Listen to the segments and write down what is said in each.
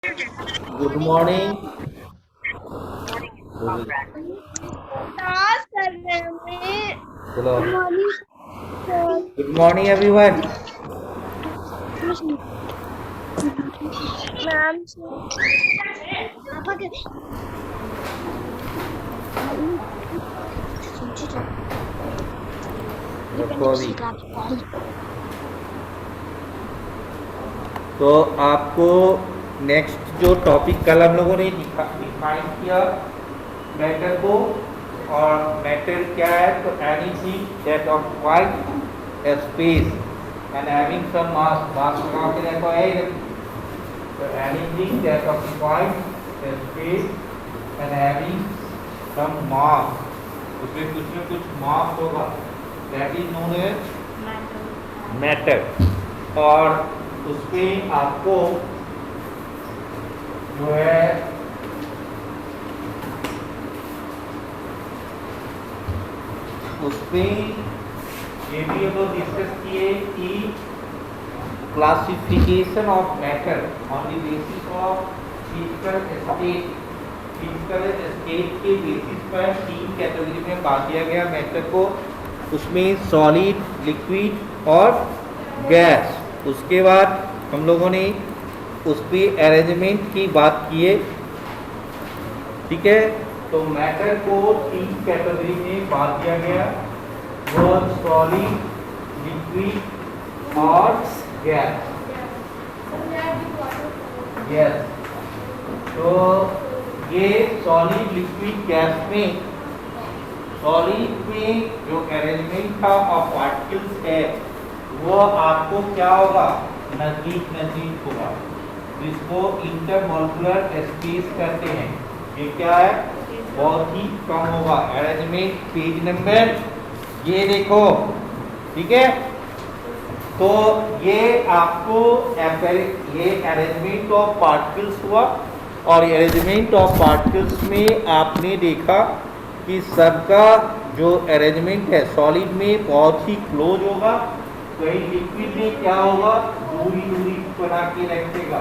Good morning. Task करने में चलो, morning good morning everyone. Ma'am से पापा के सोची तो रखो अभी। डिपेंडेंसी तो आपको नेक्स्ट जो टॉपिक कल हम लोगों ने डिफाइन किया मैटर को, और मैटर क्या है, तो anything that occupies a space and having some mass. Mass लगा के देखो है, तो anything that occupies a space and having some mass, उसमें कुछ न कुछ मास होगा, that is known as matter. और उसमें आपको जो है उसमें ये भी हम लोग डिस्कस किए कि classification of matter on the basis of physical state. Physical state के बेसिस पर तीन कैटेगरी में बांट दिया गया मैटर को, उसमें सॉलिड, लिक्विड और गैस। उसके बाद हम लोगों ने उस पर अरेंजमेंट की बात की है, ठीक है। तो मैटर को तीन कैटेगरी में बांट दिया गया, वो सॉलिड, लिक्विड और गैस। यस, तो ये सॉलिड, लिक्विड, गैस में, सॉलिड में जो अरेंजमेंट था ऑफ पार्टिकल्स है वो आपको क्या होगा, नजदीक नजदीक होगा, जिसको इंटरमॉलिक्यूलर स्पेस कहते हैं। ये क्या है, बहुत ही कम होगा। अरेंजमेंट पेज नंबर ये देखो, ठीक है। तो ये आपको ये अरेंजमेंट ऑफ पार्टिकल्स हुआ, और अरेंजमेंट ऑफ पार्टिकल्स में आपने देखा कि सबका जो अरेंजमेंट है सॉलिड में बहुत ही क्लोज होगा, वही लिक्विड में क्या होगा, दूरी दूरी बना के रखेगा,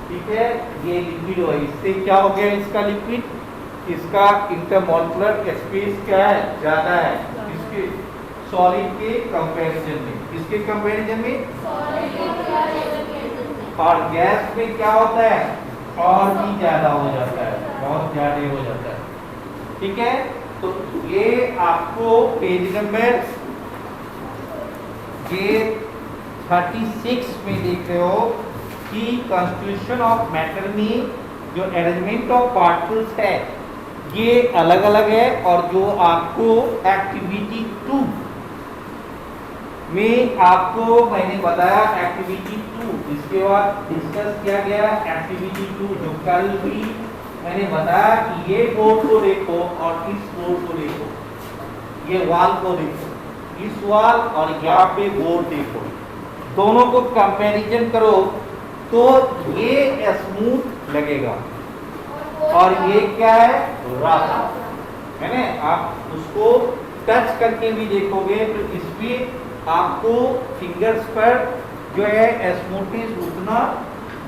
ठीक है। ये लिक्विड हो, इससे क्या हो गया, इसका लिक्विड, इसका इंटरमॉलिक्यूलर स्पेस क्या है, ज़्यादा है इसके सॉलिड के कंपैरिजन में। किसके कंपैरिजन में, और गैस में क्या होता है, और भी ज़्यादा हो जाता है, बहुत ज़्यादा हो जाता है, ठीक है। तो ये आपको पेज नंबर ये 36 में देख रहे हो कि कॉन्स्टिट्यूशन ऑफ मैटर में जो अरेंजमेंट ऑफ पार्टिकल्स है ये अलग अलग है, और जो आपको एक्टिविटी 2 में आपको मैंने बताया, एक्टिविटी 2 इसके बाद डिस्कस किया गया एक्टिविटी 2 जो कल भी मैंने बताया कि ये बोर्ड को देखो और इस बोर्ड को देखो, ये वाल को देखो, इस वाल और यहाँ पे बोर्ड देखो, दोनों को कंपैरिजन करो तो ये स्मूथ लगेगा और ये क्या है, रफ है ना। आप उसको टच करके भी देखोगे तो इसमें आपको फिंगर्स पर जो है स्मूथनेस उतना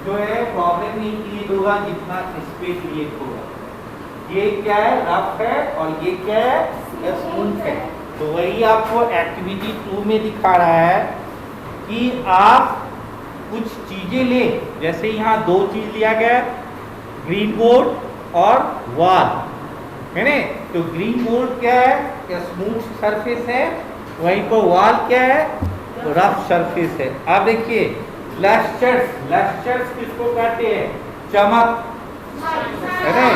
जो है प्रॉब्लम नहीं क्रिएट होगा जितना इस पे क्रिएट होगा। ये क्या है, रफ है, और ये क्या है, स्मूथ है। तो वही आपको एक्टिविटी 2 में दिखा रहा है कि आप कुछ चीजें ले, जैसे यहाँ दो चीज लिया गया, ग्रीन बोर्ड और वाल, है ना। तो ग्रीन बोर्ड क्या है, स्मूथ सरफेस है, वहीं पर वाल क्या है, रफ सरफेस है। आप देखिए लस्टर्स, लस्टर्स किसको कहते हैं, चमक, है ना।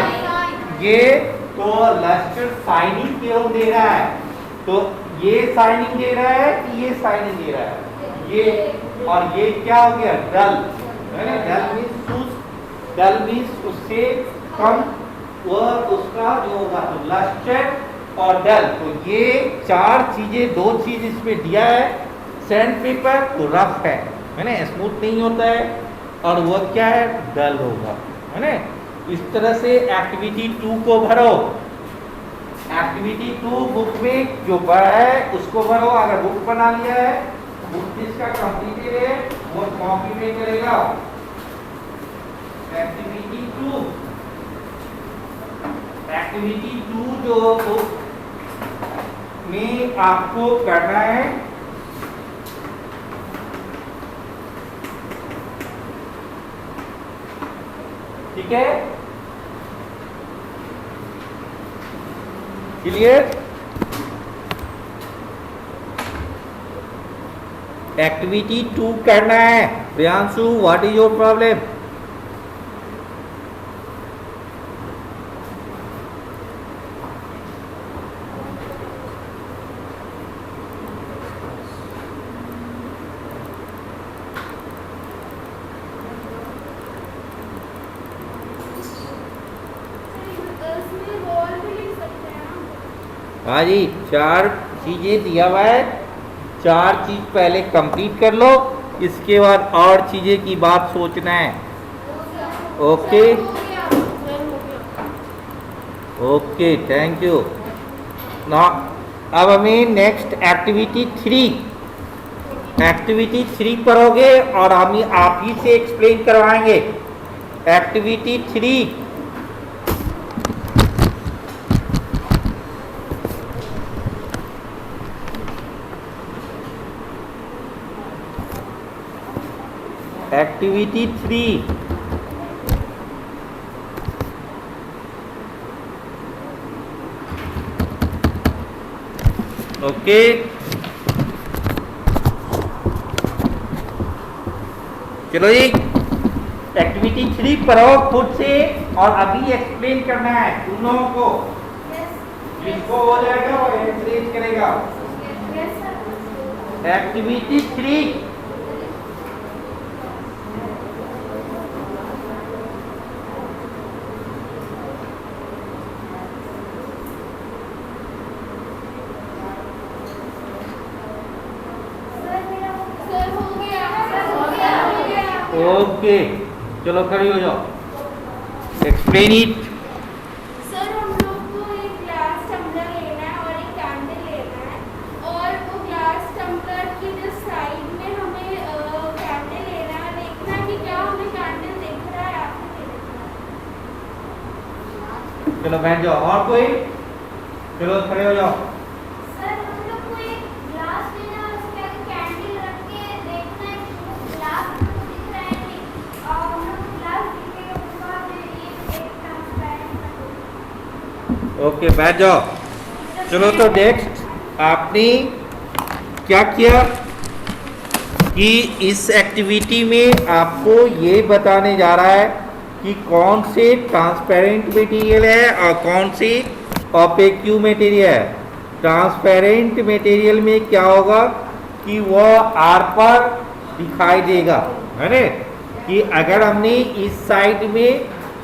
ये तो लस्टर शाइनिंग केवल दे रहा है, तो ये शाइनिंग दे रहा है कि ये शाइनिंग दे रहा है, ये, और ये क्या हो गया, डल, है ना। डल मीन्स शुष्क, डल मीन्स उससे कम वह उसका जो होगा, तो लस्टर और डल, तो ये चार चीजें, दो चीज इसमें दिया है। सैंड पेपर तो रफ है ना, स्मूथ नहीं होता है, और वह क्या है, डल होगा, है ना। इस तरह से एक्टिविटी 2 को भरो। एक्टिविटी 2 बुक में जो बड़ा है उसको भरो। अगर बुक बना लिया है, बुक जिसका कंप्लीटेड है वो कॉपी में करेगा, एक्टिविटी टू जो में आपको करना है ठीक है, क्लियर। एक्टिविटी टू करना है। Priyanshu, what is your problem? हाँ जी, 4 चीजें दिया हुआ है, 4 चीज पहले कंप्लीट कर लो, इसके बाद और चीजें की बात सोचना है। Okay okay, thank you. ना अब हमें नेक्स्ट एक्टिविटी 3 करोगे और हम आप ही से एक्सप्लेन करवाएंगे। Activity 3 activity 3 okay. चलो जी, एक्टिविटी 3 करो खुद से और अभी एक्सप्लेन करना है तुम लोगों को। जिसको हो जाएगा वो एंकरेज करेगा। एक्टिविटी 3 ओके, चलो खड़ी हो जाओ। Explain it. सर, हम लोग को एक ग्लास टम्बलर लेना है और एक कैंडल लेना है, और वो ग्लास टम्बलर की जो साइड में हमें कैंडल लेना है। देखना है कि क्या हमें कैंडल दिख रहा है या फिर नहीं दिख रहा है। चलो बैठ जाओ। और कोई? चलो खड़े हो जाओ। सर, हम लोग को एक ग्लास लेना है, उसके आगे कैंडल रख के देखना है कि वो ग्लास हमको दिख रहा है नहीं, और हम लोग ग्लास दिखेगा उसके बाद एक ट्रांसपेरेंट। ओके, बैठ जाओ। चलो तो नेक्स्ट आपने क्या किया कि इस एक्टिविटी में आपको ये बताने जा रहा है कि कौन से ट्रांसपेरेंट मटेरियल है और कौन से ओपेक्यू मटेरियल है। ट्रांसपेरेंट मटेरियल में क्या होगा कि वह आर पर दिखाई देगा, है ना। कि अगर हमने इस साइड में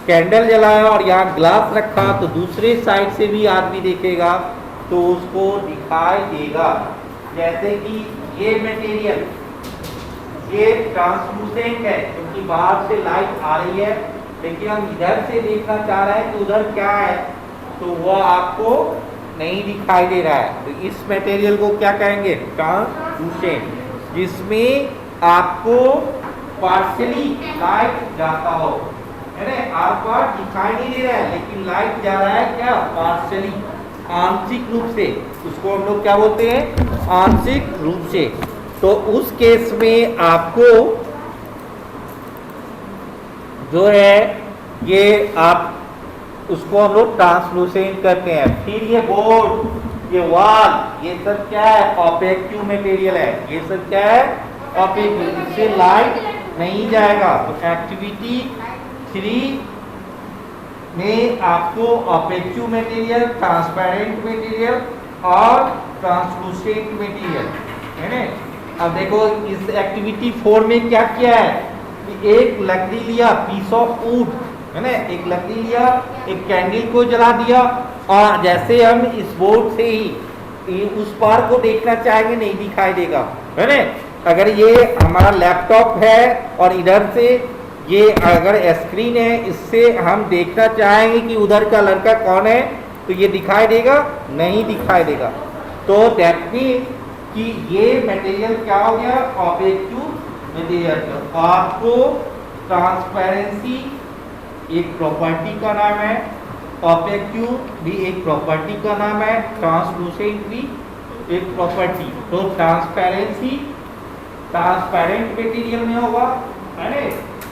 कैंडल जलाया और यहाँ ग्लास रखा तो दूसरे साइड से भी आदमी देखेगा तो उसको दिखाई देगा। जैसे कि ये मटेरियल ये ट्रांसलूसेंट है क्योंकि बाहर से लाइट आ रही है, लेकिन हम इधर से देखना चाह रहे हैं कि उधर क्या है तो वह आपको नहीं दिखाई दे रहा है। तो इस मटेरियल को क्या कहेंगे? ट्रांसलूसेंट, जिसमें आपको पार्शियली लाइट जाता हो, है ना। आर पर दिखाई नहीं दे रहा है लेकिन लाइट जा रहा है क्या? पार्शियली, आंशिक रूप से। उसको हम लोग क्या बोलते हैं? आंशिक रूप से। तो उस केस में आपको जो है ये आप उसको हम लोग ट्रांसलूसेंट करते हैं। फिर ये बोर्ड, ये वॉल, ये सब क्या है? ओपेक्यू मटेरियल है। ये सब क्या है? ओपेक्यू, इससे लाइट नहीं जाएगा। तो एक्टिविटी 3 में आपको ओपेक्यू मटेरियल, ट्रांसपेरेंट मटेरियल और ट्रांसलूसेंट मटेरियल, है ना। अब देखो इस एक्टिविटी 4 में क्या किया है कि एक लकड़ी लिया, पीस ऑफ वुड, है ना, एक लकड़ी लिया, एक कैंडल को जला दिया और जैसे हम इस बोर्ड से ही उस पार को देखना चाहेंगे नहीं दिखाई देगा, है ना। अगर ये हमारा लैपटॉप है और इधर से ये अगर स्क्रीन है, इससे हम देखना चाहेंगे कि उधर का लड़का कौन है तो ये दिखाई देगा? नहीं दिखाई देगा। तो दैट मीन कि ये मटेरियल क्या हो गया? ओपेक्यू मटेरियल। आपको ट्रांसपेरेंसी एक प्रॉपर्टी का नाम है, ऑपेक्यू भी एक प्रॉपर्टी का नाम है, ट्रांसलूसेंट भी एक प्रॉपर्टी। तो ट्रांसपेरेंसी ट्रांसपेरेंट मटेरियल में होगा, है ना,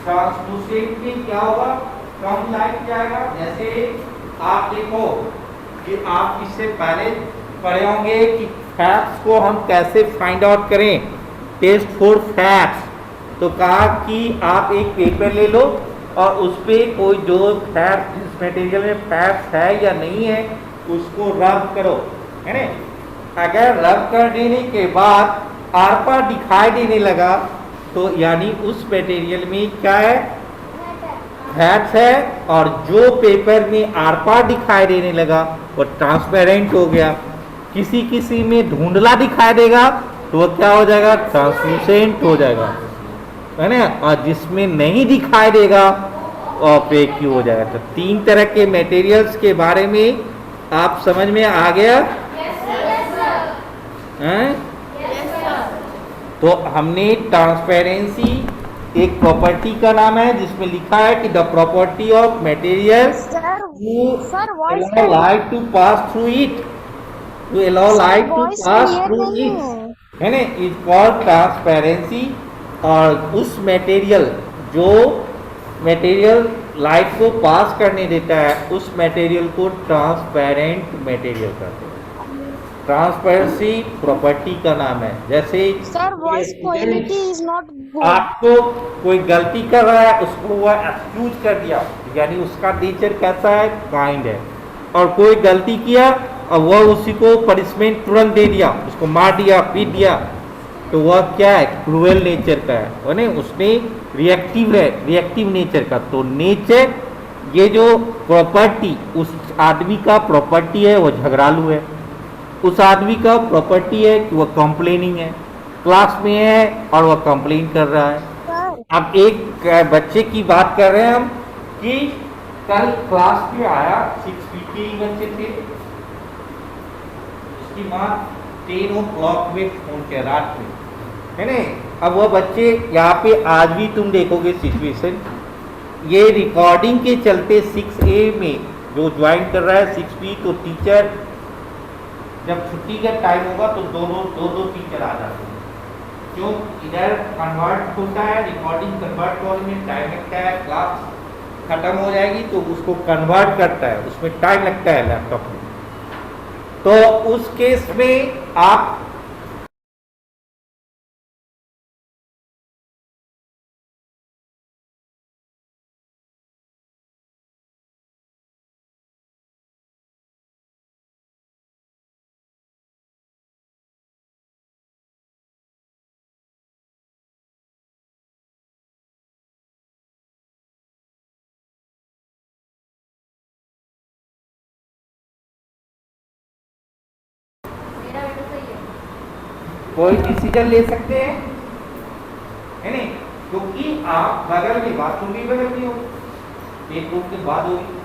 ट्रांसलूसेंट में क्या होगा, कम लाइट जाएगा। जैसे आप देखो कि आप इससे पहले पढ़े होंगे कि फैक्ट्स को हम कैसे फाइंड आउट करें, टेस्ट फॉर फैक्ट्स। तो कहा कि आप एक पेपर ले लो और उस पर कोई जो फैक्ट, जिस मटेरियल में फैक्ट्स है या नहीं है उसको रब करो, है ना। अगर रब कर देने के बाद आर पार दिखाई देने लगा तो यानी उस मटेरियल में क्या है, फैक्ट्स है, और जो पेपर में आर पार दिखाई देने लगा वो ट्रांसपेरेंट हो गया। किसी किसी में धुंधला दिखाई देगा तो वो क्या हो जाएगा, ट्रांसलूसेंट हो जाएगा, है ना। और जिसमें नहीं दिखाई देगा ऑपेक्यू हो जाएगा। तो 3 तरह के मटेरियल्स के बारे में आप समझ में आ गया? हैं? तो हमने ट्रांसपेरेंसी एक प्रॉपर्टी का नाम है जिसमें लिखा है कि the property of material to light to pass through it, to allow light to pass through it, है ना, इज कॉल्ड ट्रांसपेरेंसी। और उस मटेरियल जो मटेरियल लाइट को पास करने देता है उस मटेरियल को ट्रांसपेरेंट मटेरियल कहते हैं। ट्रांसपेरेंसी प्रॉपर्टी का नाम है। जैसे sir voice quality is not good. आपको कोई गलती कर रहा है, उसको वह एक्सक्यूज कर दिया, यानी उसका नेचर कैसा है, काइंड है। और कोई गलती किया और वह उसी को पनिशमेंट तुरंत दे दिया, उसको मार दिया, पीट दिया, तो वह क्या है, क्रूएल नेचर का है ना, उसने रिएक्टिव है, रिएक्टिव नेचर का। तो नेचर, ये जो प्रॉपर्टी उस आदमी का प्रॉपर्टी है वो झगड़ालू है, उस आदमी का प्रॉपर्टी है कि वह कंप्लेनिंग है, क्लास में है और वह कंप्लेन कर रहा है। अब एक बच्चे की बात कर रहे हैं हम कि कल क्लास में आया 6 के बच्चे थे, उसकी माँ 10 o'clock में फोन किया रात में, है ना। अब वह बच्चे यहाँ पे आज भी तुम देखोगे सिचुएशन, ये रिकॉर्डिंग के चलते 6A में जो ज्वाइन कर रहा है 6B, तो टीचर जब छुट्टी का टाइम होगा तो दो टीचर आ जाते हैं। जो इधर कन्वर्ट होता है, रिकॉर्डिंग कन्वर्ट होने में टाइम लगता है, क्लास खत्म हो जाएगी तो उसको कन्वर्ट करता है, उसमें टाइम लगता है लैपटॉप में। तो उस केस में आप कोई डिसीजन ले सकते हैं, है नहीं, क्योंकि आप बगल में बाथरूम भी बगल में हो, एक रूम के बाद होगी,